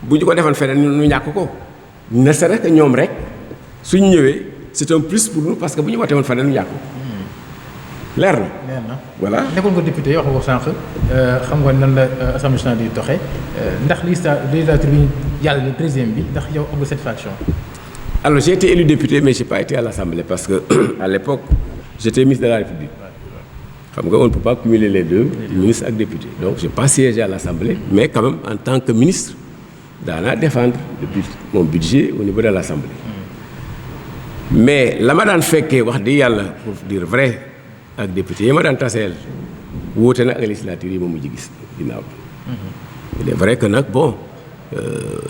bu ñu ko defoon feneen ñu ñàkk ko ne serait-ce que ñoom rek suñ ñëwee c'est un plus pour nous parce que bu ñu wootee woon feneen ñu ñàkk ko leer na. voilà nekkoon nga député wax ko sànq xam nga nan la Assemblée nationale di doxee ndax législature bi yàlla le 13e bi ndax yow am nga satisfaction. alors j'ai été élu député mais j'ai pas été à l'Assemblée parce que à l'époque j'étais ministre de la République. xam nga on ne peut pas cumuler les deux ministre ak député donc j'ai pas siégé à l'Assemblée mais quand même en tant que ministre daanaa défendre mon budget au niveau de l'Assemblée mais la ma daan fekkee wax di yàlla pour dire vrai ak député yi ma daan taseel wóote na ak législature yi ma mujj gis ginnaaw il est vrai que nag bon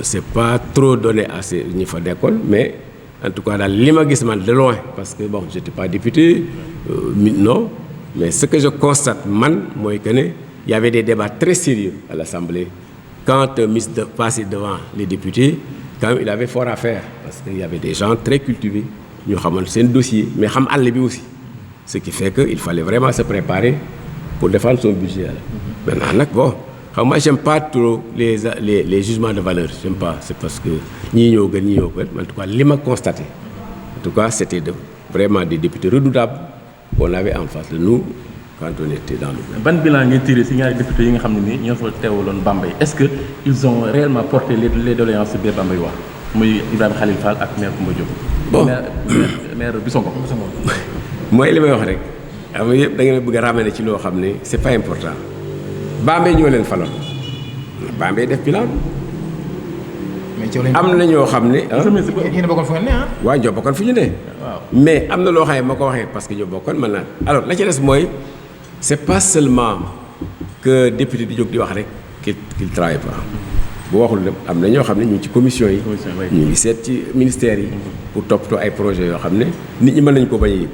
c'est pas trop donné à ces ñi fa nekkoon mais en tout cas daal li ma gis man de loin parce que bon j'étais pas député non mais ce que je constate man mooy que ne il y avait des débats très sérieux à l'Assemblée quand un ministre passait devant les députés quand même il avait fort à faire parce que il y avait des gens très cultivés ñu xamoon seen dossier mais xam àll bi aussi ce qui fait que il fallait vraiment se préparer pour défendre son budget maintenant nag bon xam nga j'aime pas trop les jugements de valeur j'aime pas c'est parce que ñii ñoo gën ñii ñoo gën en tout cas li ma constaté en tout cas c'était vraiment des députés redoutables qu'on avait en face de nous quand on était dans le gouvernement. ban bilan ngay tiré ci ñaari députés yi nga xam ne nii ñoo fa teewaloon Bambey est-ce que ils ont réellement porté les doléances bi Bambey wax muy Ibrahima Khalil Fall ak maire Coumba Diop. bon maire Bissongo. mooy li may wax rek xam nga yëpp da ngeen bëgg a ramener ci loo xam ne c'est pas important Bambey ñoo leen faloon Bambey def bilan. am na ñoo xam ne. yéen a bokkoon fu ngeen ne ah. waaw ñoo bokkoon fu ñu ne. mais am na loo xam ne ma ko waxee parce que ñoo bokkoon mën naa alors la ci des mooy c'est pas seulement que député di jóg di wax rek qu'il travaille pas bu waxul ne am na ñoo xam ne ñu ngi ci commission yi. ñu ngi seet ci ministères yi. pour toppatoo ay projets yoo xam ne nit ñi mën nañu ko bañ a yëg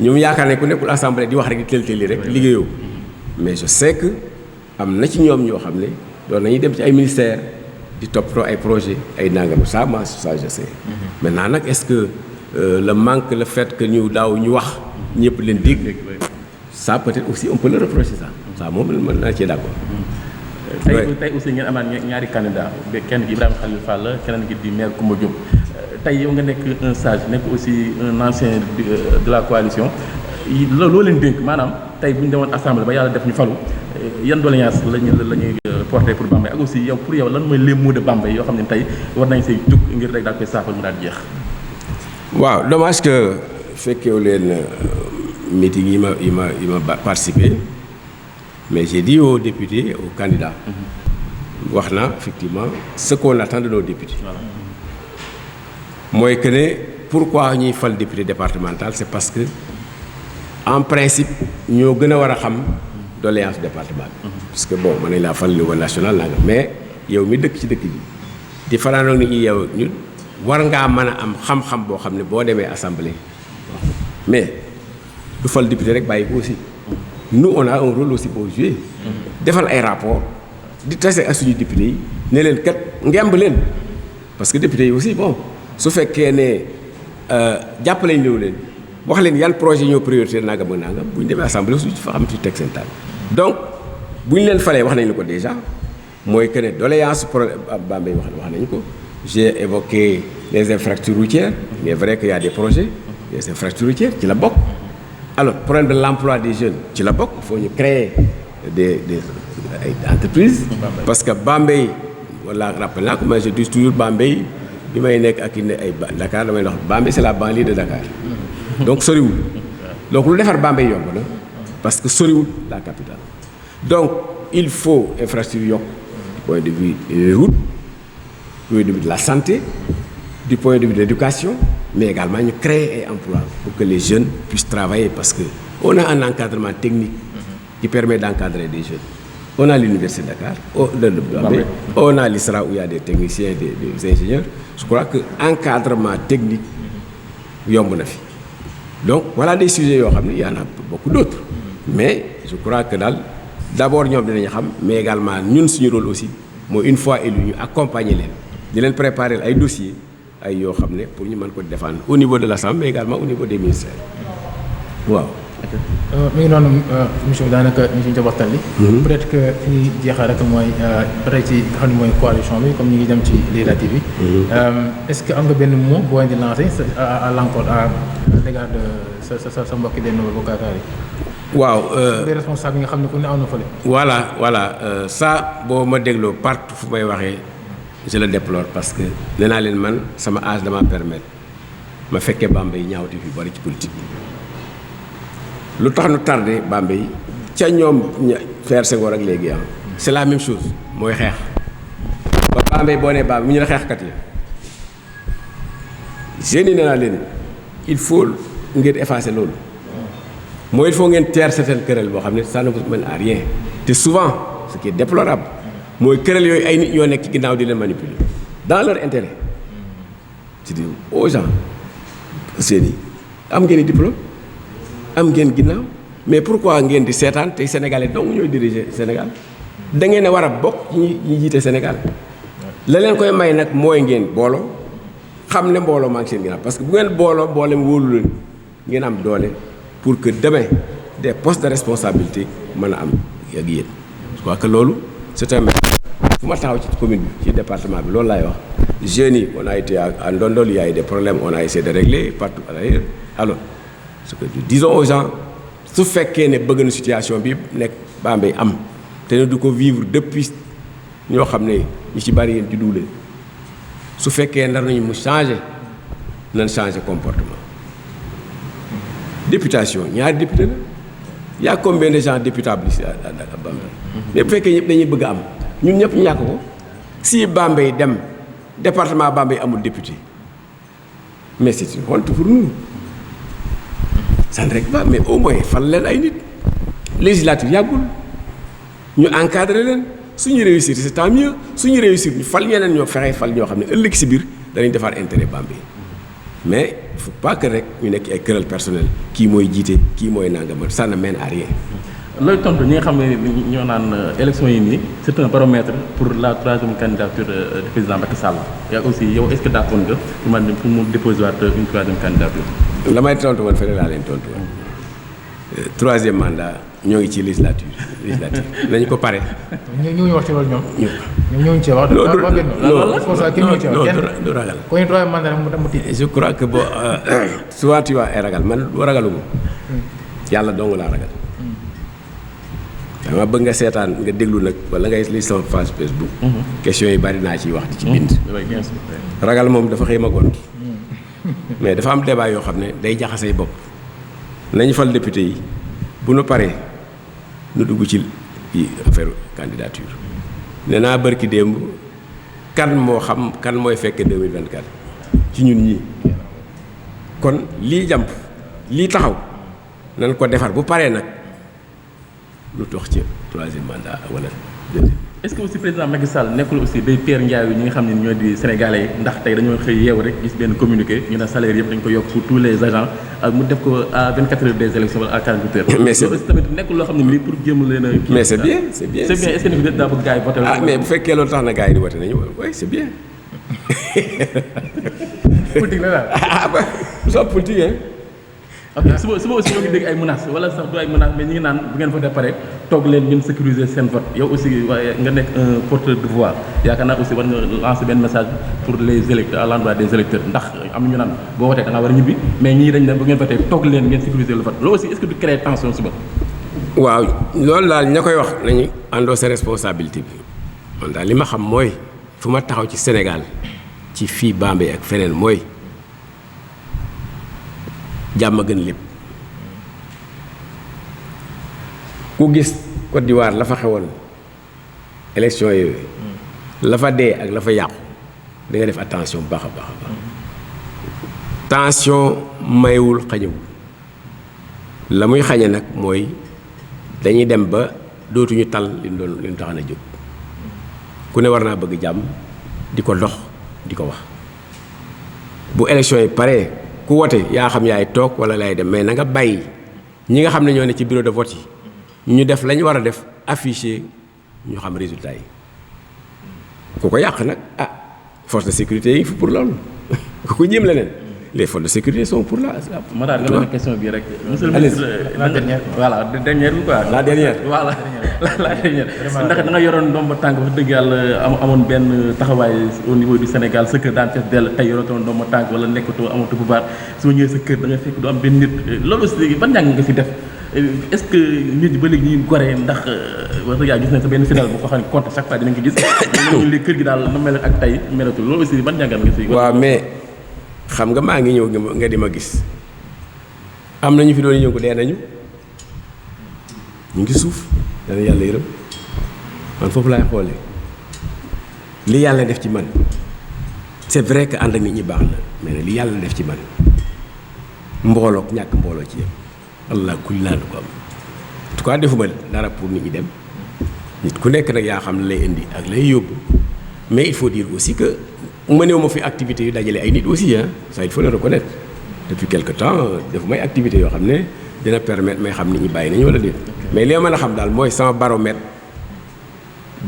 ñoom yaakaar ne ku nekkul assemblée di wax rek di tël-tëli rek liggéeyoo mais je sais que am na ci ñoom ñoo xam ne doon nañuy dem ci ay ministères di toppatoo ay projets ay nangam ça je sais. maintenant nag est-ce que le fait que ñu daaw ñu wax ñëpp leen dégg ça peut-être aussi on peut le reprocher ça moom mën naa cee d'accord. tey aussi ngeen amaat ñaari candidat kenn ki Ibrahima Khalil Fall la keneen ki di maire Coumba Diop tey yow nga nekk un sage nekk aussi un ancien de la coalition loo leen dénk maanaam tey bu ñu demoon assemblée ba yàlla def ñu falu yan doléance la ñuy porté pour Bambey ak aussi yow pour yow lan mooy les mots de Bambey yoo xam ne tey war nañ say jug ngir rek daal koy saafara mu daal jeex. waaw dommage que fekkeewu leen meeting yi ma participé mais j'ai dit aux députés aux candidats wax na effectivement ce qu'on attend de nos députés mooy que ne pourquoi ñuy fal député départemental c'est parce que en principe ñoo gën a war a xam doléance département bi parce que bon mën nañ laa fal niveau national nanga mais yow mi dëkk ci dëkk bi di fanaanoog nit ñi yow ñu war ngaa mën a am xam-xam boo xam ne boo demee assemblée mais du fal député rek bàyyi ko aussi nous on a un rôle aussi pour jouer defal ay rapport di tase ak suñu député yi ne leen kat ngemb leen parce que député yi aussi bon su fekkee ne jàppale ñu leen wax leen yan projet ñoo priorité nangam ak nangam bu ñu demee assemblée aussi fa xam ci teg seen taal donc bu ñu leen falee wax nañu ko déjà mooy que ne doléance problème Bambey wax nañu ko j'ai évoqué les infrastructures routières il est vrai qu'il y a des projets des infrastructures routières ci la bokk alors problème de l'emploi des jeunes ci la bokk il faut ñu créer des entreprises parce que Bambey wala rappel naa ko mais je dis toujours Bambey bi may nekk ak ay Dakar damay wax Bambey c'est la banlieue de Dakar donc soriwul donc lu defar Bambey yomb na parce que soriwul la capitale donc il faut infrastructure yokk du point de vue des routes du point de vue de la santé du point de vue de l'éducation mais également ñu créer ay emplois pour que les jeunes puissent travailler parce que on a un encadrement technique qui permet d'encadrer des jeunes on a l'université de Dakar on a l'ISRA où il y a des techniciens des ingénieurs je crois que encadrement technique yomb na fi donc voilà des sujets yoo xam ne y en a beaucoup d'autres mais je crois que daal d'abord ñoom dinañu xam mais également ñun suñu rôle aussi mooy une fois élu ñu accompagner leen di leen préparer ay dossiers ay yoo xam ne pour ñu mën ko défendre au niveau de l'Assemblée mais également au niveau des ministères waaw. mi ngi noonu émission bi daanaka ñu ci njabootal li peut-être que fi ñuy jeexal rek mooy peut-être ci nga xam ne mooy coalition bi comme ñu ngi dem ci législative yi est-ce que am nga benn mot boo leen di lancer à l'encontre à l'égard de sa mbokki Benno Bokk Yaakaar yi. waaw des responsables yi nga xam ne ku ne am na fële. voilà ça boo ma dégloo partout fu may waxee je le déplore parce que nee naa leen man sama âge dama permettre ma fekkee Bambey ñaawte fi bari ci politique lu tax nu tardé Bambey ca ñoom faire Senghor ak léegi c'est la même chose mooy xeex ba Bambey boo nee Bambey mu ñu ne xeexkat yi jeunes yi nee naa leen il faut ngeen effacer loolu mooy il faut ngeen teer certaines querelles boo xam ne ça ne vous mène à rien te souvent ce qui est déplorable mooy querelles yooyu ay nit ñoo nekk ci ginnaaw di leen manipuler dans leur intérêt c'est-à-dire aux gens seen yi am ngeen i diplôme am ngeen ginnaaw mais pourquoi ngeen di seetaan tey sénégalais donc ñooy diriger Sénégal da ngeen a war a bokk ñi jiite Sénégal la leen koy may nag mooy ngeen booloo xam ne mbooloo maa ngi seen ginnaaw parce que bu ngeen booloo mboolem wóolu leen ngeen am doole pour que demain des postes de responsabilité mën a am ak yéen je crois que loolu c'est un message fu ma taxaw ci commune bi ci département bi loolu laay wax jeunes yi on a été à Ndondol il y a eu des problèmes on a essayé de régler partout ailleurs alors ce que disons aux gens su fekkee ne bëgg na situation bi nekk Bambey am te ne du ko vivre depuis ñoo xam ne ñu ci bari yéen di duule su fekkee ndar nañu mu changer nañ changer comportement députation ñaari député la y a combien de gens députables ici à Bambey mais bu fekkee ñëpp dañuy bëgg a am ñun ñëpp ñu ñàkk ko si Bambey dem département Bambey amul député mais c'est une honte pour nous ça ne règle pas mais au moins fal leen ay nit législature yàggul ñu encadrer leen suñu réussir c'est tant mieux suñu réussir ñu fal ñeneen ñoo fexe fal ñoo xam ne ëllëg si biir danañ defar intérêt Bambey mais il faut pas que rek ñu nekk ay querelle personnelle kii mooy jiite kii mooy nangam ça ne mène à rien. looy tontu ñi nga xam ne ñoo naan élection yi nii c'est un baromètre pour la troisième candidature du président Macky Sall et aussi yow est-ce que d'accord nga pour mu déposer waat une troisième candidature. la may tontu woon fële laa leen tontu woon troisième mandat ñoo ngi ci législature nañu ko pare. ñu wax ci loolu ñoom. ñoo ci wax. non du ragal. ko ñu troisième mandat mu tiit. je crois que boo souvent tu vois ay ragal man ragaluma yàlla dong laa ragal. dama bëgg nga seetaan nga déglu nag wala ngay li sama page Facebook. question yi bari naa ciy wax di ci bind. ragal moom dafa xëy ma gont mais dafa am débat yoo xam ne day jaxasay bopp nañu fal député yi bu nu paree nu dugg ci affaire candidature. nee naa bërki démb kan moo xam kan mooy fekke 2024 ci ñun ñii kon lii jàmp lii taxaw nan ko defar bu paree nag lu tox ci troisième mandat wala deuxième. est-ce que aussi président Macky Sall nekkul aussi day peer njaay yi ñi nga xam ne ñoo di sénégalais yi ndax tey dañoo xëy yeewu rek gis benn communiqué ñu ne salaire yëpp dañ ko yokk pour tous les agents ak mu def ko à 24 heures des élections wala à 48 heures. mais c'est aussi tamit nekkul loo xam ne nii pour jéem leen a. mais c'est bien c'est bien. c'est bien est-ce que ni daa bëgg gars yi voté. ah mais bu fekkee loolu tax na gars yi di voté nañu oui c'est bien. politique la daal. ah ba soo politique hein. ok suba aussi ñoo ngi dégg ay menaces wala sax du ay menaces mais ñi ngi naan bu ngeen voté pare toog leen ñun sécuriser seen vote yow aussi waaye nga nekk un porteur de voix yaakaar naa aussi war nga lancer benn message pour les électeurs à l'endroit des électeurs ndax am na ñu naan boo voté da ngaa war a ñibbi mais ñii dañ ne bu ngeen voté toog leen ngeen sécuriser le vote loolu aussi est-ce que du créer tension suba. waaw loolu daal ña koy wax nañu àndoo sa responsabilité bi man daal li ma xam mooy fu ma taxaw ci Sénégal ci fii Bambey ak feneen mooy jàmm gën lépp ku gis Côte d'Ivoire la fa xewoon élection yooyu la fa dee ak la fa yàqu da nga def attention bu baax a baax a baax tension mayewul xañewul la muy xañe nag mooy dañuy dem ba dootuñu tal li ñu taxan a jóg ku ne war naa bëgg jàmm di ko dox di ko wax bu élection yi paree ku wote yaa xam yaay toog wala lay dem mais na nga bàyyi ñi nga xam ne ñoo ne ci bureau de vote yi ñu def la ñu war a def affiché ñu xam résultat yi ku ko yàq nag ah force de sécurité yi fi pour loolu ku ko jéem leneen les forces de sécurité sont pour la. ma daal nga question bii rek. monsieur le ministre la dernière. voilà dernière bi quoi. la dernière. voilà la dernière. ndax da nga yoroon ndomba tànk wax dëgg yàlla amoon benn taxawaay au niveau du Sénégal sa kër daan fees dell tey yoratoon ndomba tànk wala nekkatoo amatoo bu baax soo ñëwee sa kër da nga fekk du am benn nit loolu aussi ban njàng nga si def est-ce que nit ñi ba léegi ñuy goree ndax wax dëgg yàlla gis nañ sa benn final bu ko xam ne compte chaque fois dinañ ko gis. ñu li kër gi daal na mel ak tey melatul loolu aussi ban njàngat nga si. waaw mais. xam nga maa ngi ñëw nga di ma gis am na ñu fi doon ñëw ko dee nañu ñu ngi suuf dana yàlla yërëm man foofu laay xoolee li yàlla def ci man c'est vrai que ànd ak nit ñi baax na mais nag li yàlla def ci man mbooloo ñàkk mbooloo ci yem allah kulli laa ko am en tout cas defuma dara pour nit ñi dem nit ku nekk nag yaa xam ne lay indi ak lay yóbbu mais il faut dire aussi que mëneewu ma fi activité yu dajale ay nit aussi hein ça il faut le reconnaître depuis quelque temps def may activité yoo xam ne dina permettre may xam nit ñi bàyyi nañu wala déet mais li ma mën a xam daal mooy sama baromètre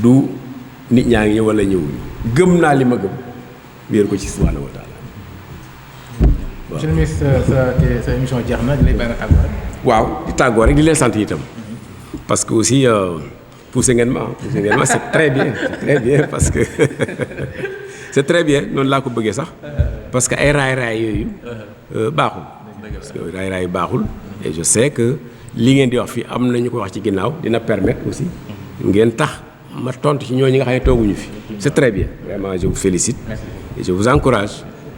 du nit ñaa ngi ñëw wala ñëwuñu gëm naa li ma gëm wéeru ko ci subhanahu wa taala. monsieur le ministre sa émission jeex na di lay bàyyi nga tàggoo rek. waaw di tàggoo rek di leen sant itam parce que aussi poussé ngeen ma c'est très bien parce que c'est très bien noonu laa ko bëggee sax parce que ay raay yooyu baaxul parce que raay yu baaxul et je sais que li ngeen di wax fii am na ñu ko wax ci ginnaaw dina permettre aussi ngeen tax ma tontu ci ñooñu nga xam ne tooguñu fi c'est très bien vraiment je vous félicite et je vous encourage